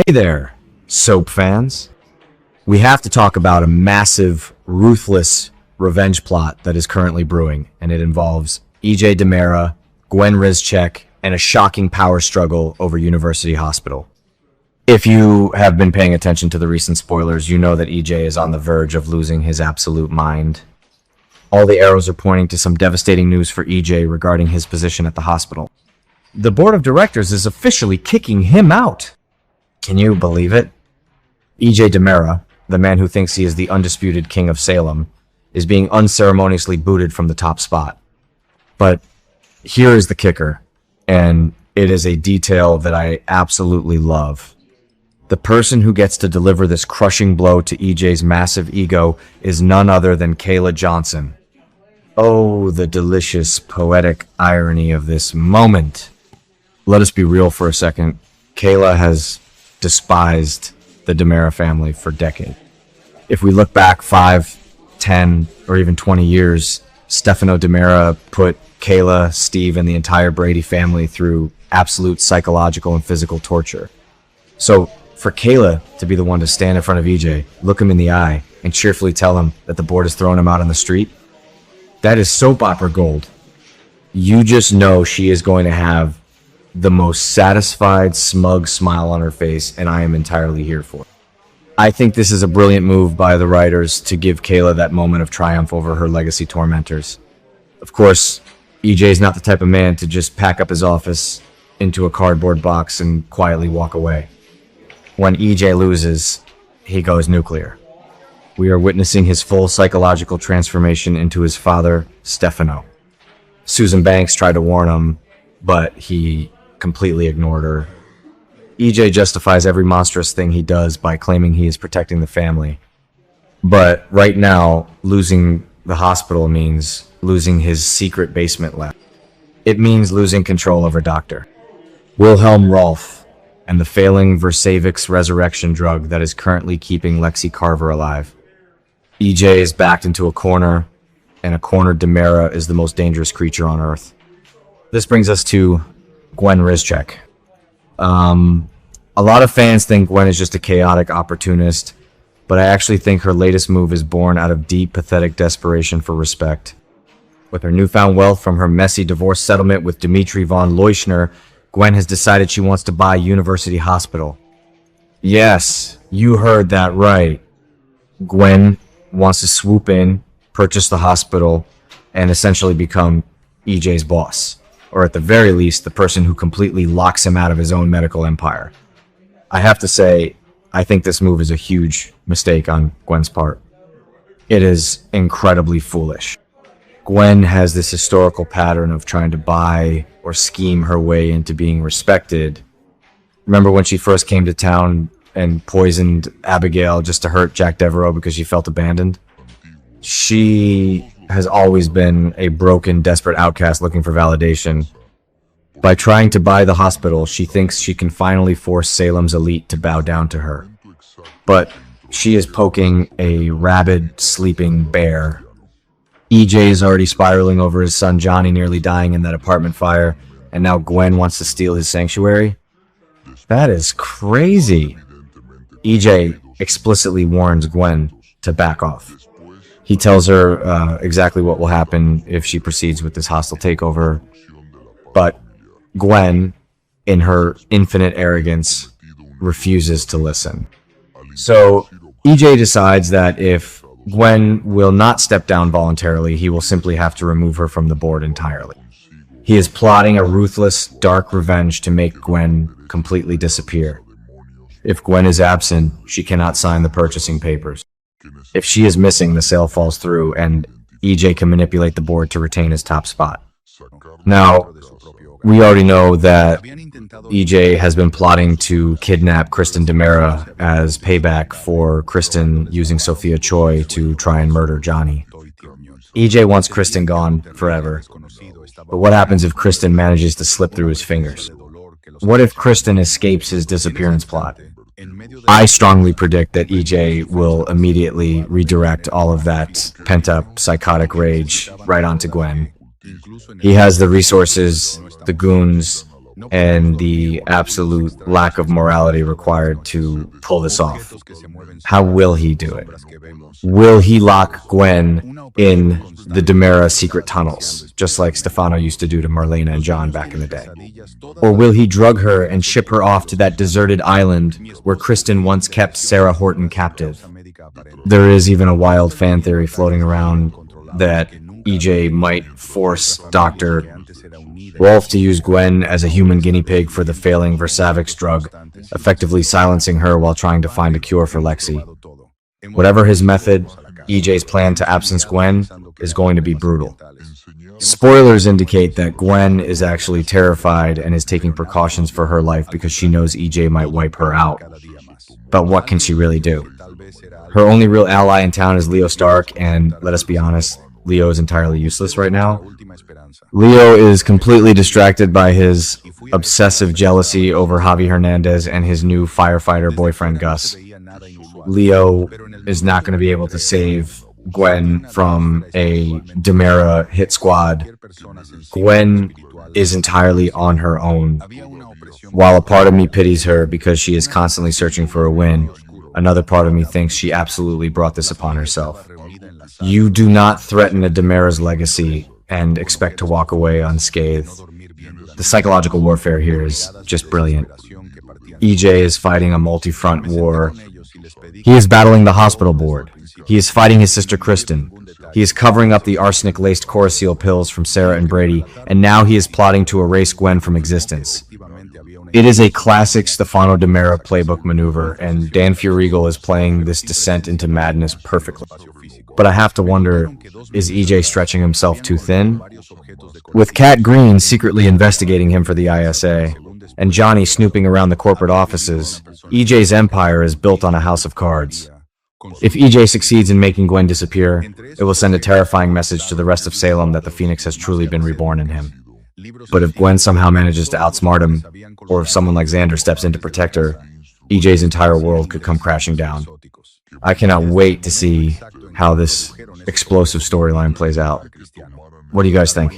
Hey there, soap fans. We have to talk about a massive, ruthless revenge plot that is currently brewing, and it involves DiMera, Gwen Rizczech, and a shocking power struggle over University Hospital. If you have been paying attention to the recent spoilers, you know that EJ is on the verge of losing his absolute mind. All the arrows are pointing to some devastating news for EJ regarding his position at the hospital. The board of directors is officially kicking him out. Can you believe it? DiMera, the man who thinks he is the undisputed king of Salem, is being unceremoniously booted from the top spot. But here is the kicker, and it is a detail that I absolutely love. The person who gets to deliver this crushing blow to EJ's massive ego is none other than Kayla Johnson. Oh, the delicious, poetic irony of this moment. Let us be real for a second. Kayla has despised the DiMera family for decades. If we look back 5, 10, or even 20 years, Stefano DiMera put Kayla, Steve, and the entire Brady family through absolute psychological and physical torture. So for Kayla to be the one to stand in front of EJ, look him in the eye, and cheerfully tell him that the board is throwing him out on the street, that is soap opera gold. You just know she is going to have the most satisfied, smug smile on her face, and I am entirely here for it. I think this is a brilliant move by the writers to give Kayla that moment of triumph over her legacy tormentors. Of course, EJ is not the type of man to just pack up his office into a cardboard box and quietly walk away. When EJ loses, he goes nuclear. We are witnessing his full psychological transformation into his father, Stefano. Susan Banks tried to warn him, but he completely ignored her. EJ justifies every monstrous thing he does by claiming he is protecting the family. But right now, losing the hospital means losing his secret basement lab. It means losing control over Dr. Wilhelm Rolf and the failing Versavix resurrection drug that is currently keeping Lexi Carver alive. EJ is backed into a corner, and a cornered DiMera is the most dangerous creature on Earth. This brings us to Gwen Rizczech. A lot of fans think Gwen is just a chaotic opportunist, but I actually think her latest move is born out of deep, pathetic desperation for respect. With her newfound wealth from her messy divorce settlement with Dimitri von Leuschner, Gwen has decided she wants to buy University Hospital. Yes, you heard that right. Gwen wants to swoop in, purchase the hospital, and essentially become EJ's boss. Or at the very least, the person who completely locks him out of his own medical empire. I have to say, I think this move is a huge mistake on Gwen's part. It is incredibly foolish. Gwen has this historical pattern of trying to buy or scheme her way into being respected. Remember when she first came to town and poisoned Abigail just to hurt Jack Devereaux because she felt abandoned? She has always been a broken, desperate outcast looking for validation. By trying to buy the hospital, she thinks she can finally force Salem's elite to bow down to her. But she is poking a rabid, sleeping bear. EJ is already spiraling over his son Johnny nearly dying in that apartment fire, and now Gwen wants to steal his sanctuary? That is crazy. EJ explicitly warns Gwen to back off. He tells her exactly what will happen if she proceeds with this hostile takeover. But Gwen, in her infinite arrogance, refuses to listen. So EJ decides that if Gwen will not step down voluntarily, he will simply have to remove her from the board entirely. He is plotting a ruthless, dark revenge to make Gwen completely disappear. If Gwen is absent, she cannot sign the purchasing papers. If she is missing, the sale falls through, and EJ can manipulate the board to retain his top spot. Now, we already know that EJ has been plotting to kidnap Kristen DiMera as payback for Kristen using Sophia Choi to try and murder Johnny. EJ wants Kristen gone forever. But what happens if Kristen manages to slip through his fingers? What if Kristen escapes his disappearance plot? I strongly predict that EJ will immediately redirect all of that pent-up psychotic rage right onto Gwen. He has the resources, the goons, and the absolute lack of morality required to pull this off. How will he do it? Will he lock Gwen in the DiMera secret tunnels, just like Stefano used to do to Marlena and John back in the day? Or will he drug her and ship her off to that deserted island where Kristen once kept Sarah Horton captive? There is even a wild fan theory floating around that EJ might force Dr. Rolf to use Gwen as a human guinea pig for the failing Versavix drug, effectively silencing her while trying to find a cure for Lexi. Whatever his method, EJ's plan to absence Gwen is going to be brutal. Spoilers indicate that Gwen is actually terrified and is taking precautions for her life because she knows EJ might wipe her out. But what can she really do? Her only real ally in town is Leo Stark, and let us be honest, Leo is entirely useless right now. Leo is completely distracted by his obsessive jealousy over Javi Hernandez and his new firefighter boyfriend Gus. Leo is not going to be able to save Gwen from a DiMera hit squad. Gwen is entirely on her own. While a part of me pities her because she is constantly searching for a win, another part of me thinks she absolutely brought this upon herself. You do not threaten a DiMera's legacy and expect to walk away unscathed. The psychological warfare here is just brilliant. EJ is fighting a multi-front war. He is battling the hospital board. He is fighting his sister Kristen. He is covering up the arsenic-laced Coraceal pills from Sarah and Brady, and now he is plotting to erase Gwen from existence. It is a classic Stefano DiMera playbook maneuver, and Dan Furigal is playing this descent into madness perfectly. But I have to wonder, is EJ stretching himself too thin? With Kat Green secretly investigating him for the ISA, and Johnny snooping around the corporate offices, EJ's empire is built on a house of cards. If EJ succeeds in making Gwen disappear, it will send a terrifying message to the rest of Salem that the Phoenix has truly been reborn in him. But if Gwen somehow manages to outsmart him, or if someone like Xander steps in to protect her, EJ's entire world could come crashing down. I cannot wait to see how this explosive storyline plays out. What do you guys think?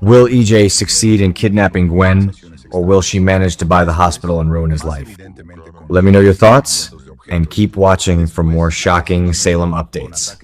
Will EJ succeed in kidnapping Gwen, or will she manage to buy the hospital and ruin his life? Let me know your thoughts, and keep watching for more shocking Salem updates.